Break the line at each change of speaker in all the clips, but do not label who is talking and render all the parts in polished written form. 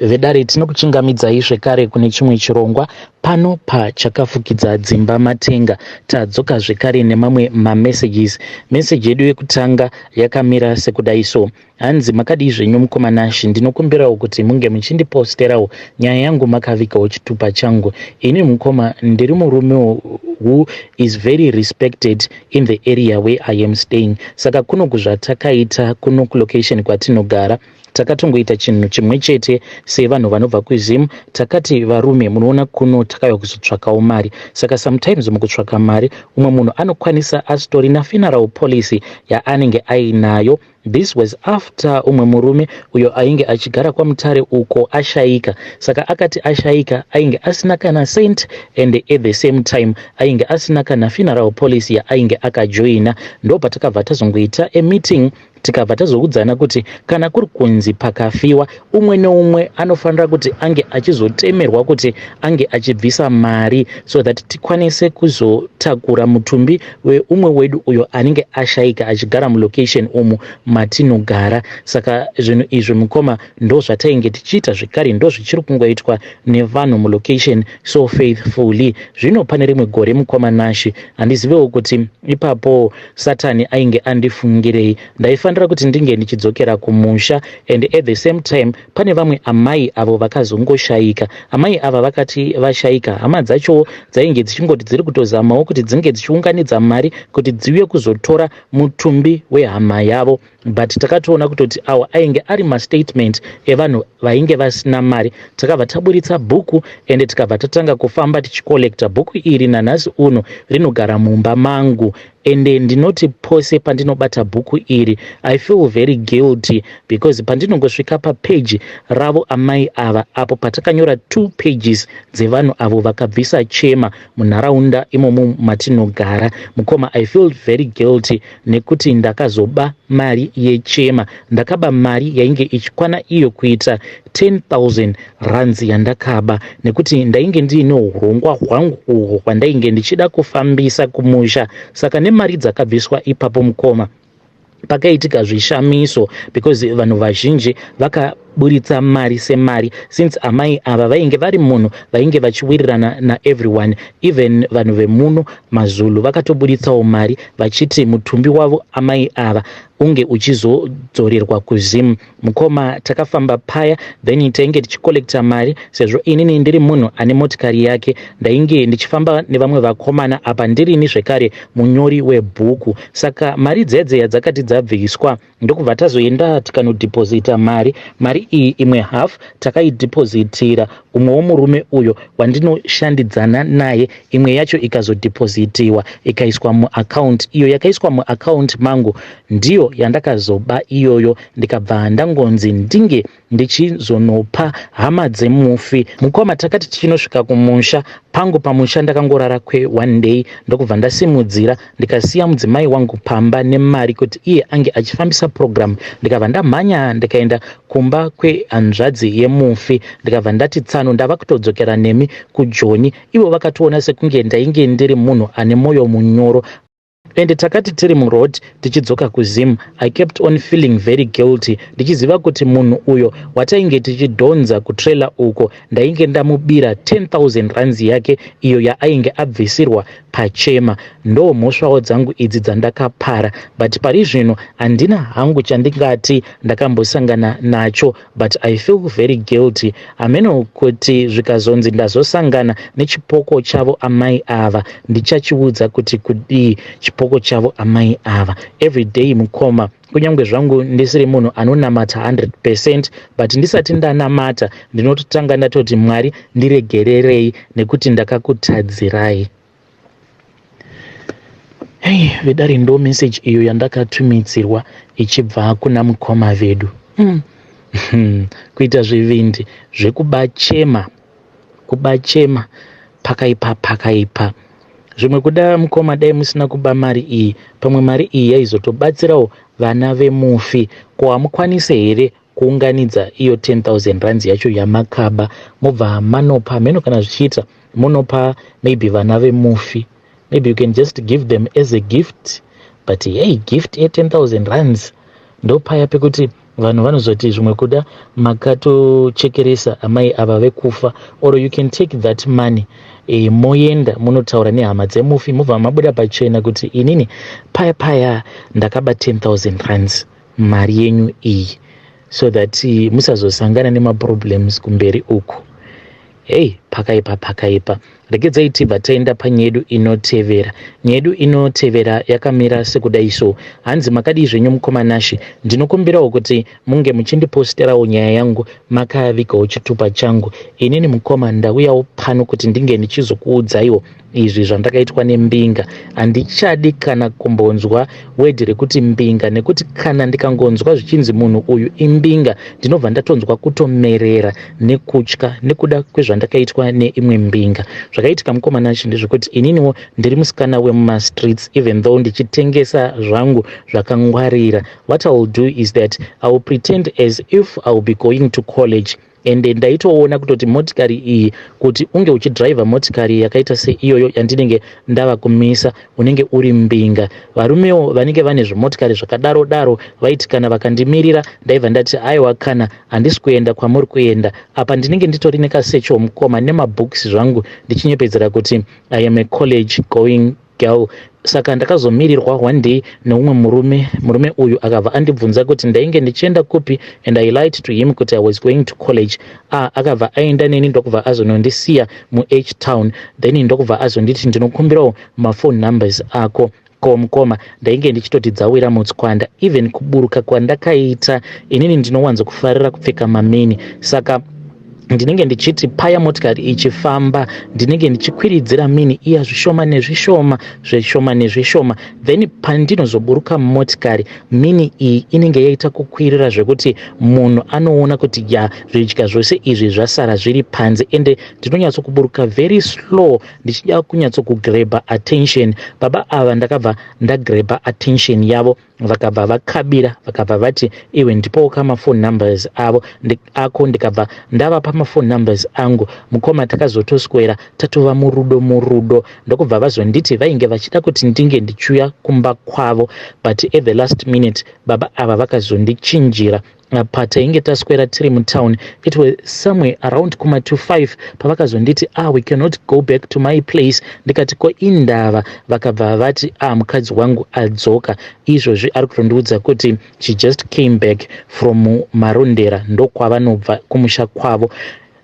Vedare tinokuchingamidzai zvekare kune chimwe chirongwa pano pachakafukidza dzimba matenga. Tadzoka zvekare nemamwe mamessages. Message yedu yekutanga yakamira sekudai so: hanzi makadii zvenyu mukomana Shi, ndinokumbirawo kuti munge muchindiposterawo nyaya yangu makavikawo chitupa changu. Ini mukoma ndiri murume who is very respected in the area where I am staying. Saka kuno kuzvatakaita kuno kulocation kwatinogara takatongoita chinhu chimwe chete sevanhu vanobva kuZim. Takati varume, munoona kuno takauya kuzotsvakawo mari. Saka sometimes mukutsvaka mari umwe munhu anokwanisa asitori nafuneral policy yaanenge ainayo. This was after umwe murume uyo ainge achigara kwaMutare uko ashaika. Saka akati ashaika ainge asina kana cent and at the same time ainge asina kana funeral policy yainge akajoina. Ndo patakabva tazongoita a meeting tikabva tazokudzana kuti kana kuri kunzi pakafiwa umwe neumwe anofanira kuti ange achizotemerwa kuti ange achibvisa mari so that tikwanise kuzotakura mutumbi weumwe wedu uyo anenge ashaika achigara mulocation umu matinogara. Saka zvinhu izvi mukoma ndo zvatainge tichiita zvekare, ndo zvichiri kungoitwa nevanhu mulocation so faithfully. Zvino pane rimwe gore mukoma Nashi, handizivewo kuti ipapo Satani ainge andifungirei. Ndaifanira kuti ndinge ndichidzokera kumusha and at the same time pane vamwe amai avo vakazongoshaika. Amai ava vakati vashaika, hama dzacho dzainge dzichingoti dziri kutozamawo kuti dzinge dzichiunganidza mari kuti dziuye kuzotora mutumbi wehama yavo, but takatoona kutoti awa ainge ari mastatement evanhu vainge vasina mari. Takabva taburitsa bhuku ende tikabva tatanga kufamba tichikolekta bhuku iri. Nanhasi uno rinogara mumba mangu ende ndinoti pose pandinobata bhuku iri I feel very guilty because pandinongosvika papage ravo amai ava apo patakanyora 2 pages dzevanhu avo vakabvisa chema munharaunda imomo matinogara. Mukoma, I feel very guilty nekuti ndakazoba mari yechema. Ndakaba mari yainge ichikwana iyo kuita 10,000 rands yandakaba nekuti ndainge ndiine urongwa hwangu uhwo hwandainge ndichida kufambisa kumusha. Saka nemari dzakabviswa ipapo mukoma pakaitika zvishamiso because vanhu vazhinji vakaburitsa mari semari since amai ava vainge vari munhu vainge vachiwirirana naeveryone. Even vanhu vemuno maZulu vakatoburitsawo mari vachiti mutumbi wavo amai ava unge uchizodzorerwa kuZim. Mukoma, takafamba paya then tainge tichikolekta mari sezvo inini ndiri munhu ane motikari yake. Ndainge ndichifamba nevamwe vakomana apa ndirini zvekare munyori webhuku. Saka mari dzedze yadzakati dzabviswa ndokubva tazoenda tikanodhipozita mari. Mari iyi imwe half takaidhipozitira umwewo murume uyo wandinoshandidzana naye, imwe yacho ikazodhipozitiwa ikaiswa muaccount. Iyo yakaiswa muaccount mangu ndiyo yandakazoba iyoyo, ndikabva ndangonzi ndinge ndichizonopa hama dzemufi. Mukoma, takati tichinosvika kumusha pangu pamusha ndakangorara kwe1 day ndokubva ndasimudzira ndikasiya mudzimai wangu pamba nemari kuti iye ange achifambisa program. Ndikabva ndamhanya ndikaenda kumba kwehanzvadzi yemufi ndikabva ndati tsano ndava kutodzokera nemi kuJoni. Ivo vakatoona sekunge ndainge ndiri munhu ane moyo munyoro. And takati tiri muroad tichidzoka kuZim, I kept on feeling very guilty ndichiziva kuti munhu uyo watainge tichidhonza kutrailer uko ndainge ndamubira 10,000 rands yake iyo yaainge abvisirwa pachema. Ndo mhosvawo dzangu idzi dzandakapara, but pari zvino handina hangu chandingati ndakambosangana nacho, but I feel very guilty. Ameno kuti zvikazonzi ndazosangana nechipoko chavo amai ava ndichachiudza kuti kudii chipoko chavo amai ava. Every day mukoma, kunyange zvangu ndisiri munhu anonamata 100%, but ndisati ndanamata ndinototanga ndatoti Mwari ndiregererei nekuti ndakakutadzirai. Hey, vedari ndo message iyo yandakatumidzirwa ichibva kuna mukoma vedu. Kuita zvivindi zvekubachema, kubachema pakaipa. Zvimwe kuda mukoma dai musina kuba mari iyi, pamwe mari iyi yaizotobatsirawo vana vemufi. Ko hamukwanise here kuunganidza iyo 10,000 rands yacho yamakaba mobva manopa meno kana zvichiita monopa maybe vana vemufi? Maybe you can just give them as a gift, but hey, gift 10,000 rands ndo paya pekuti vanhu vanozoti zvimwe kuda makatochekeresa amai ava vekufa, or you can take that money moenda munotaura nehama dzemufi mubva mabuda pachena kuti inini paya ndakaba 10,000 rands mari yenyu iyi, so that musazosangana nemaproblems kumberi uku. Pakaipa regedzai tibva taenda panyedu inotevera. Nyedu inotevera yakamira sekudai so. Hanzi makadii zvenyu mukomanashi, ndinokumbirawo kuti munge muchindiposterawo nyaya yangu makavigawo chitupa changu. Inini mukoma ndauyawo pano kuti ndinge ndichizokuudzaiwo izvi zvandakaitwa nembinga. Handichadi kana kumbonzwa wedhi rekuti mbinga, nekuti kana ndikangonzwa zvichinzi munhu uyu imbinga ndinobva ndatonzwa kutomerera nekutya nekuda kwezvandakaitwa neimwe mbinga. Zvakaitika mukomanashi ndezvekuti ininiwo ndiri musikana wemumastreets, even though ndichitengesa zvangu zvakangwarira. What I will do is that I will pretend as if I will be going to college, ende ndaitoona kutoti motikari iyi, kuti unge uchidhiraivha motikari yakaita seiyoyo yandinenge ndava kumisa, unenge uri mbinga. Varumewo vanenge vane zvimotikari zvakadaro vaiti kana vakandimirira ndaibva ndati aiwa kana handisi kuenda kwamuri kuenda, apa ndinenge nditori nekasecho mukoma nemabhooks zvangu ndichinyepedzera kuti I am a college going girl. Saka ndakazomirirwa one day neumwe murume uyu akabva andibvunza kuti ndainge ndichienda kupi, and I lied to him kuti I was going to college. Akabva aenda neni ndokubva azonondisiya muH town, then ndokubva azonditi ndinokumbirawo mafone numbers ako. Mukoma ndainge ndichitoti dzawira mutswanda. Even kuburuka kwandakaita inini ndinowanzo kufarira kupfeka mamini, saka ndinenge ndichiti paya motikari ichifamba ndinenge ndichikwiridzira mini iya zvishoma nezvishoma, then pandinozoburuka mumotikari mini iyi inenge yaita kukwirira zvekuti munhu anoona kuti zvidya zvose izvi zvasara zviri panze, ende ndinonyatsokuburuka very slow ndichida kunyatsokugreba attention. Baba ava ndakabva ndagreba attention yavo, vakabva vakabira, vakabva vati iwe ndipowo kamafone numbers avo ako, ndikabva ndava pamafone numbers angu. Mukoma takazotoswera tatova murudo, ndokubva vazonditi vainge vachida kuti ndinge ndichiuya kumba kwavo, but at the last minute baba ava vakazondichinjira. Patainge taswera tiri mutown, it was somewhere around kuma 2:05 pavakazonditi we cannot go back to my place. Ndikati ko indava, vakabva vati mukadzi wangu adzoka, izvozvi ari kutondiudza kuti she just came back from Marondera, ndokwavanobva kumusha kwavo.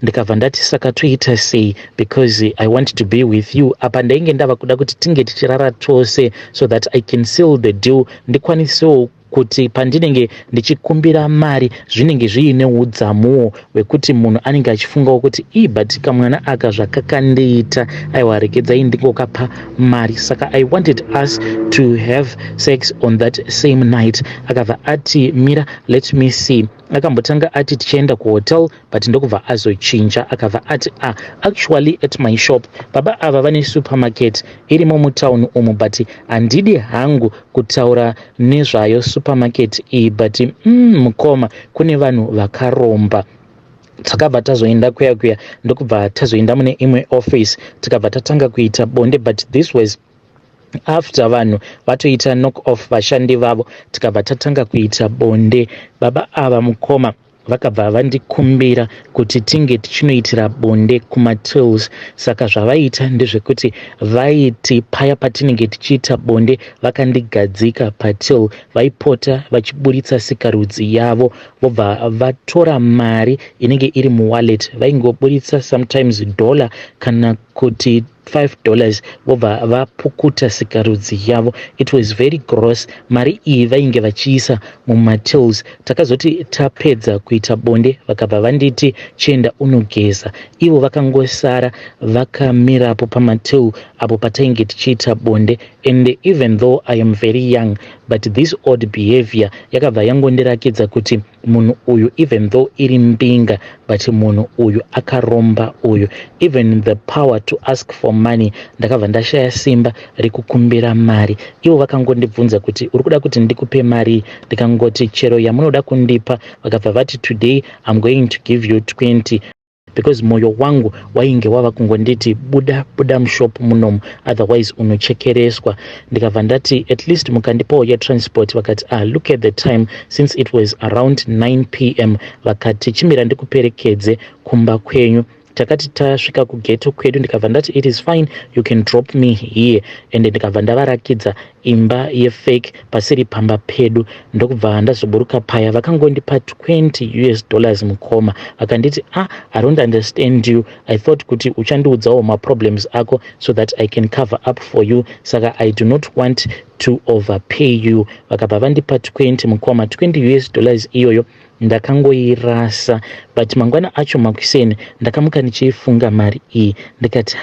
Ndikabva ndati saka toita sei, because I want to be with you. Apa ndainge ndava kuda kuti tinge tichirara tose so that I can seal the deal, ndikwanisewo kuti pandinenge ndichikumbira mari zvinenge zviine udzamuwo wekuti munhu anenge achifungawo kuti but kamwana aka zvakakandiita, aiwa regedzai ndingokapa mari. Saka I wanted us to have sex on that same night. Akabva ati mira, let me see. Akambotanga ati tichienda kuhotel, but ndokubva azochinja. Akabva ati actually at my shop. Baba ava vane supermarket irimo mutown umu, but handidi hangu kutaura nezvayo supermarket iyi, but mukoma kune vanhu vakaromba. Takabva tazoenda kuya ndokubva tazoenda mune imwe office, tikabva tatanga kuita bonde, but this was after vanhu vatoita knock off vashandi vavo, tikabva tatanga kuita bonde. Baba ava mukoma vakabva vandikumbira kuti tinge tichinoitira bonde kumatills. Saka zvavaita ndezvekuti vaiti paya patinenge tichiita bonde vakandigadzika patil, vaipota vachiburitsa sikarudzi yavo, vobva vatora mari inenge iri muwallet, vaingoburitsa sometimes $1 kana kuti $5, vobva vapukuta sikarudzi yavo. It was very gross. Mari iyi vainge vachiisa mumatills. Takazoti tapedza kuita bonde vakabva vanditi chienda unogeza. Ivo vakangosara vakamirapo pamatil apo patainge tichiita bonde. And even though I am very young, but this odd behavior yakabva yangondirakidza kuti munhu uyu, even though iri mbinga, but munhu uyu akaromba uyu. Even the power to ask for money, ndakabva ndashaya simba rekukumbira mari. Ivo vakangondibvunza kuti uri kuda kuti ndikupe mari, ndikangoti chero yamunoda kundipa. Vakabva vati today I'm going to give you 20. because moyo wangu wainge wava kungonditi buda mushopu munomu, otherwise unochekereswa. Ndikabva ndati at least mukandipawo yetransport, vakati look at the time, since it was around 9 p.m. vakati chimira ndikuperekedze kumba kwenyu. Takati tasvika kugeto kwedu ndikabva ndati it is fine, you can drop me here, and ndikabva ndavarakidza imba yefake pasiri pamba pedu. Ndokubva ndazoburuka paya, vakangondipa $20 mukoma, vakanditi I don't understand you, I thought kuti uchandiudzawo maproblems ako so that I can cover up for you, saka I do not want to overpay you. Vakabva vandipa 20 mukoma, $20 iyoyo ndakangoirasa. But mangwana acho makuseni ndakamuka ndichifunga mari iyi, ndikati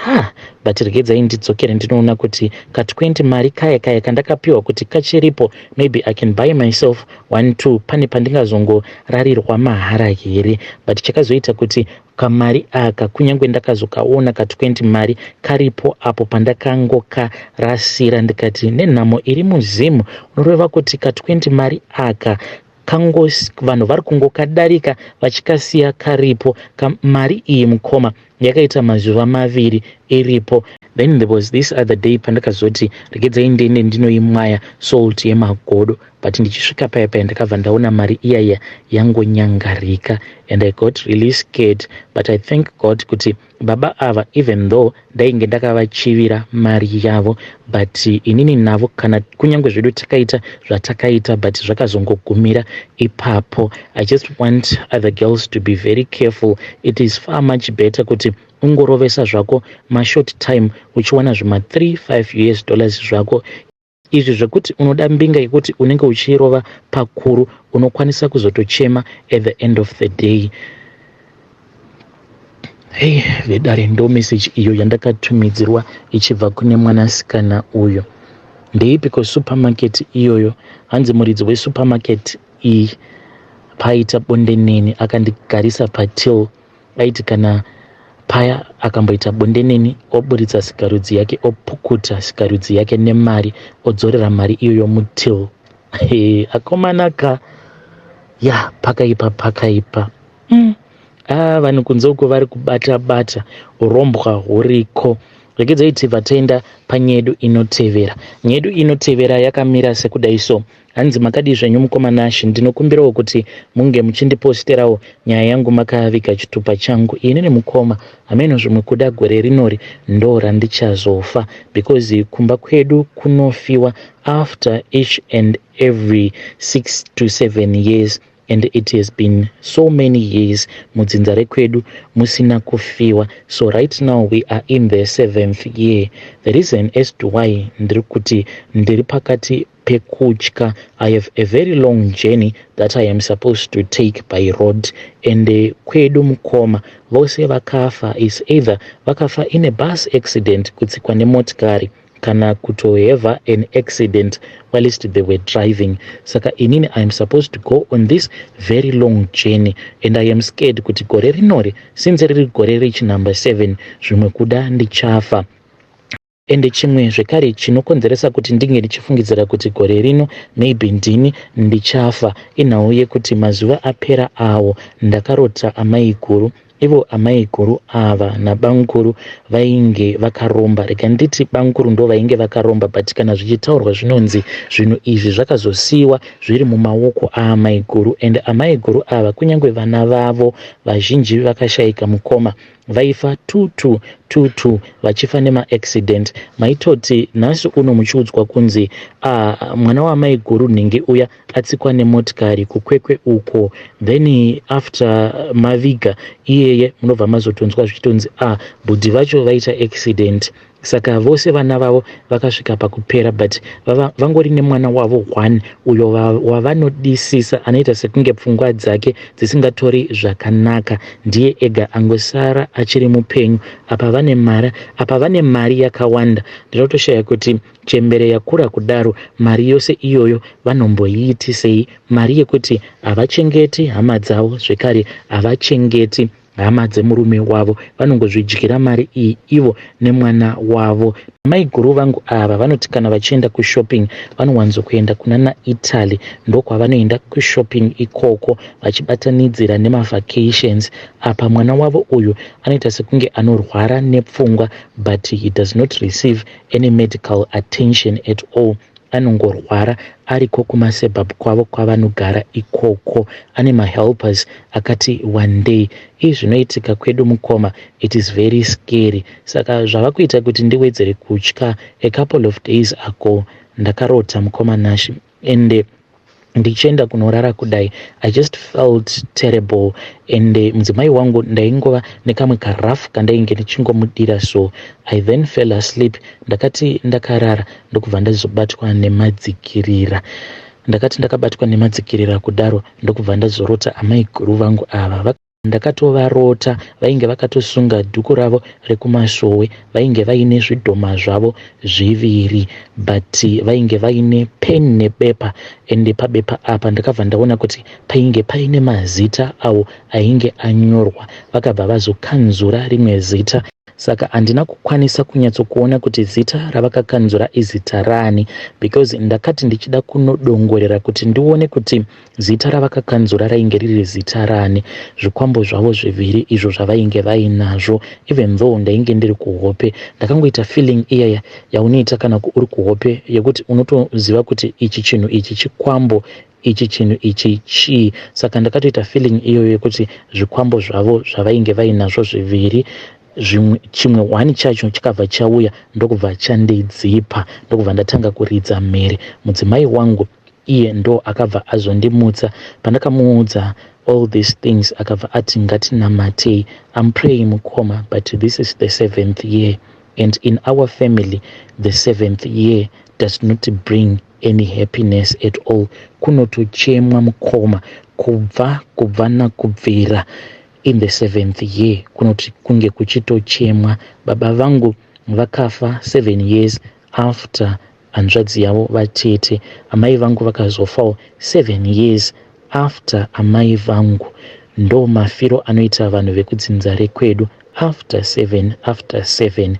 but regedzai ndidzokere ndinoona kuti ka 20 mari kaya kandakapiwa kuti kachiripo, maybe I can buy myself 1-2, pane pandingazongorarirwa mahara here. But chakazoita kuti kamari aka kunyange ndakazokaona ka 20 mari karipo apo pandakangokarasira, ndikati nenhamo iri muzimu, unoreva kuti ka 20 mari aka vanhu vari kungokadarika vachikasiya karipo. Mari iyi mukoma yakaita mazuva 2 iripo. Then there was this other day pandakazoti regedzai ndiende ndinoimwaya salt yemagodo, but ndichisvika paya ndakabva ndaona mari iyaya yangonyangarika, and I got really scared. But I thank God kuti baba ava, even though ndainge ndakavachivira mari yavo, but inini navo kana kunyange zvedu takaita zvatakaita, but zvakazongogumira ipapo. I just want other girls to be very careful. It is far much better kuti ungorovesa zvako mashort time uchiwana zvima $3-5 zvako. Izvi zvekuti unoda mbinga yekuti unenge uchirova pakuru, unokwanisa kuzotochema at the end of the day. Hey, vedare ndo message iyo yandakatumidzirwa ichibva kune mwanasikana uyo. Ndeipiko supermarket iyoyo, hanzi muridzi wesupermarket iyi paita bonde neni akandigarisa patil, aiti kana paya akamboita bonde neni oburitsa sikarudzi yake, opukuta sikarudzi yake nemari, odzorera mari iyoyo mutil. Akomanaka pakaipa. Vanhu kunze uko vari kubata urombwa huriko. Regedzai tibva taenda panyedu inotevera. Nyedu inotevera yakamira sekudai so. Hanzi makadi zvenyu mukomanashi, ndinokumbirawo kuti munge muchindiposterawo nyaya yangu makaviga chitupa changu. Inini mukoma ameno zvimwe kuda gore rinori ndo randichazofa, because kumba kwedu kunofiwa after each and every 6 to 7 years. And it has been so many years mudzinza rekwedu musina kufiwa. So right now we are in the 7th year. The reason as to why ndiri pakati pekutya, I have a very long journey that I am supposed to take by road. And kwedu mukoma vose vakafa is either vakafa in a bus accident, kutsikwa nemotikari, kana kutoheva an accident whilst they were driving. Saka inini I am supposed to go on this very long journey, and I am scared kuti gore rinori, since riri gore rechi number 7, zvimwe kuda ndichafa. Ende chimwe zvekare chinokonzeresa kuti ndinge ndichifungidzira kuti gore rino maybe ndini ndichafa inhau yekuti mazuva apera awo ndakarota amai guru. Ivo amai guru ava nabanguru vainge vakaromba. Rega nditi banguru ndo vainge vakaromba, but kana zvichitaurwa zvinonzi zvinhu izvi zvakazosiyiwa zviri mumaoko aamai guru. And amai guru ava kunyange vana vavo vazhinji vakashayika mukoma, vaifa 2 vachifa nemaaccident. Maitoti nhasi uno muchiudzwa kunzi mwana waamai guru nhingi uya atsikwa nemotikari kukwekwe uko, then after maviga iyeye munobva mazotonzwa zvichitonzi bhudhi vacho vaita accident. Saka vose vana vavo vakasvika pakupera, but vangori nemwana wavo 1 uyo wavanodisisa, anoita sekunge pfungwa dzake dzisingatori zvakanaka, ndiye ega angosara achiri mupenyu. Apa vane mari yakawanda, ndinotoshaya kuti chembere yakura kudaro mari yose iyoyo vanomboiitisei. Mari yekuti havachengeti hama dzavo, zvekare havachengeti hama dzemurume wavo, vanongozvidyira mari iyi ivo nemwana wavo. Mai guru vangu ava vanoti kana vachienda kushopping vanowanzokuenda kuna naItaly, ndokwavanoenda kushopping ikoko vachibatanidzira nemavacations. Apa mwana wavo uyu anoita sekunge anorwara nepfungwa, but he does not receive any medical attention at all. Anongorwara ariko kumasebhabhu kwavo kwavanogara ikoko. Ane mahelpers akati one day. Izvi zvinoitika kwedu mukoma, it is very scary. Saka zvava kuita kuti ndiwedzere kutya. A couple of days ago ndakarota mukoma Nash, and ndichienda kunorara kudai I just felt terrible, and mudzimai wangu ndaingova nekamwe karafu kandainge ndichingomudira, so I then fell asleep. Ndakati ndakarara ndokubva ndazobatwa nemadzikirira. Ndakati ndakabatwa nemadzikirira kudaro ndokubva ndazorota amai guru vangu ava. Ndakatovarota vainge vakatosunga dhuku ravo rekumashowe, vainge vaine zvidhoma zvavo zviviri, but vainge vaine pen nebepa, ende pabepa apa ndakabva ndaona kuti painge paine mazita avo ainge anyorwa. Vakabva vazokanzura rimwe zita, saka handina kukwanisa kunyatsokuona kuti zita ravakakanzura izita rani, because ndakati ndichida kunodongorera kuti ndione kuti zita ravakakanzura rainge riri zita rani. Zvikwambo zvavo zviviri izvo zvavainge vainazvo, even though ndainge ndiri kuhope, ndakangoita feeling iya yaunoita kana uri kuhope, yekuti unotoziva kuti ichi chinhu ichi chikwambo, ichi chinhu ichi chii. Saka ndakatoita feeling iyoyo yekuti zvikwambo zvavo zvavainge vainazvo zviviri, chimwe wani chacho chikabva chauya ndokubva chandidzipa, ndokubva ndatanga kuridza mhere. Mudzimai wangu iye ndo akabva azondimutsa. Pandakamuudza all these things akabva ati ngatinamatei. I'm praying mukoma, but this is the 7th year, and in our family the 7th year does not bring any happiness at all. Kunotochemwa mukoma kubva nakubvira. In the 7th year kunoti kunge kuchitochemwa. Baba vangu vakafa 7 years after hanzvadzi yavo vatete. Amai vangu vakazofawo 7 years after amai vangu. Ndo mafiro anoita vanhu vekudzinza rekwedu. After 7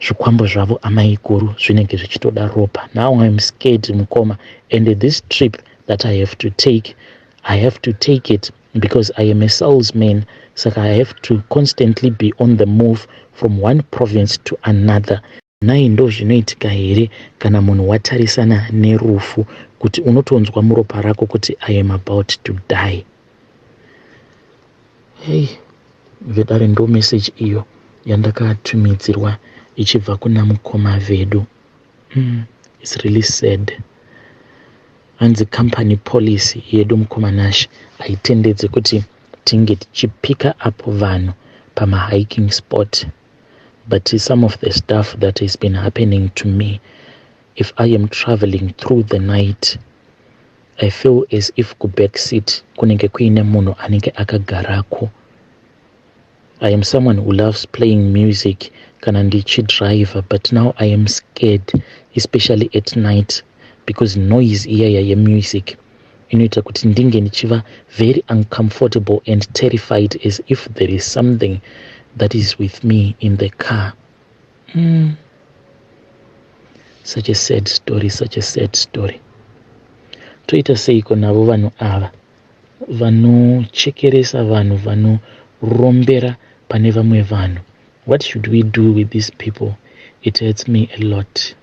zvikwambo zvavo amai guru zvinenge zvichitoda ropa. Now I'm scared mukoma, and this trip that I have to take it because I am a salesman. Saka I have to constantly be on the move from one province to another. Nai ndo zvinoitika here kana munhu watarisana nerufu, kuti unotonzwa muropa rako kuti I am about to die. Hey, vedare ndo message iyo yandakatumidzirwa ichibva kuna mukoma vedu. It's really sad. Hanzi company policy yedu mukoma Nash haitendedze kuti tinge tichipika up vanhu pama hiking spot. But some of the stuff that has been happening to me, if I am traveling through the night, I feel as if ku backseat kunenge kuine munhu anenge akagarako. I am someone who loves playing music kana ndichidriver, but now I am scared, especially at night, because noise iyaya yemusic inoita kuti ndinge ndichiva very uncomfortable and terrified, as if there is something that is with me in the car. Such a sad story. Toita seiko navo vanhu ava vanochekeresa vanhu, vanorombera pane vamwe vanhu? What should we do with these people? It hurts me a lot.